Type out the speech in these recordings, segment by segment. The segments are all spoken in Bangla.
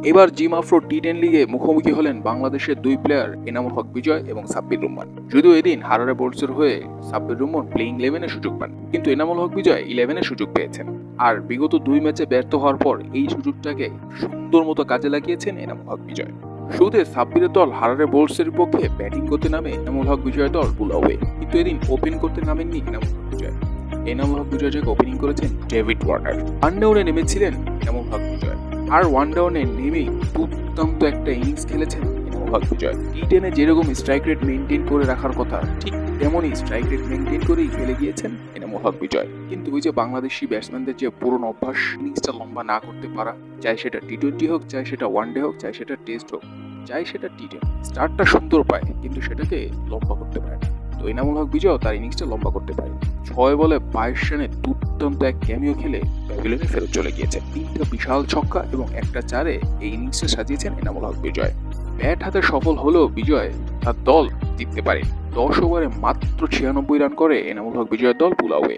এবার জিম আফ্রো টি10 লিগে মুখোমুখি হলেন বাংলাদেশের দুই প্লেয়ার এনামুল হক বিজয় এবং সাব্বির রহমান। যদিও এদিন হারারে বোল্টসের হয়ে সাব্বির রহমান প্লেইং 11-এ সুযোগ পান, কিন্তু এনামুল হক বিজয় 11-এ সুযোগ পেয়েছেন। আর বিগত 2 ম্যাচে ব্যর্থ হওয়ার পর এই সুযোগটাকে সুন্দর মতো কাজে লাগিয়েছেন এনামুল হক বিজয়। শুরুতে সাব্বিরের দল হারারে বোল্টসের বিপক্ষে ব্যাটিং করতে নামে এনামুল হক বিজয়ের দল পুল আউয়ে, কিন্তু এদিন ওপেন করতে নামেননি এনামুল হক বিজয়। এনামুল হক বিজয় যাকে ওপেনিং করেছেন ডেভিড ওয়ার্নার। ওয়ানডাউনে নেমেছিলেন এনামুল হক বিজয়, আর ওয়ানডাউনে নেমেই দুর্দান্ত একটা ইনিংস খেলেছেন এনামুল হক বিজয়। টি10-এ যেরকম স্ট্রাইক রেট মেনটেন করে রাখার কথা ঠিক তেমনই স্ট্রাইক রেট মেনটেন করেই খেলে গিয়েছেন এনামুল হক বিজয়। কিন্তু ওই যে বাংলাদেশি ব্যাটসম্যানদের যে পুরনো অভ্যাস ইনিংসটা লম্বা না করতে পারা, চাই সেটা টি20 হোক, চাই সেটা ওয়ানডে হোক, চাই সেটা টেস্ট হোক, চাই সেটা টি10, স্টার্টটা সুন্দর পায় কিন্তু সেটাকে লম্বা করতে পারে না। তো এনামুল হক বিজয় তার ইনিংসটা লম্বা করতে পারে। 6 বলে 22 রানে দুর্দান্ত এক ক্যামিও খেলে প্যাভিলিয়নে ফেরত চলে গিয়েছে। 3টা বিশাল ছক্কা এবং একটা 4-এ এই ইনিংসটা সাজিয়েছেন এনামুল হক বিজয়। ব্যাট হাতে সফল হলেও বিজয় তার দল জিততে পারে। 10 ওভারে মাত্র 96 রান করে এনামুল হক বিজয়ের দল পুল আউয়ে।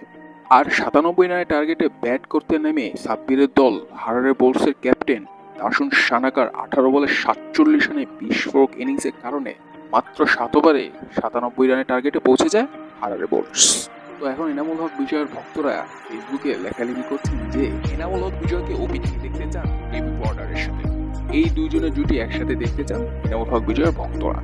আর 97 রানের টার্গেটে ব্যাট করতে নেমে সাব্বিরের দল হারারে বোল্টসের ক্যাপ্টেন দাসুন সানাকার 18 বলে 47 রানে বিস্ফোরক ইনিংসের কারণে মাত্র 7 ওভারে 97 রানের টার্গেটে পৌঁছে যায় হারারে বোল্টস। তো এখন এনামুল হক বিজয়ের ভক্তরা ফেসবুকে লেখালেখি করছেন যে এনামুল হক বিজয়কে ওপেনিং দেখতে চান ডেভিড ওয়ার্নারের সাথে। এই দুইজনের জুটি একসাথে দেখতে চান এনামুল হক বিজয়ের ভক্তরা।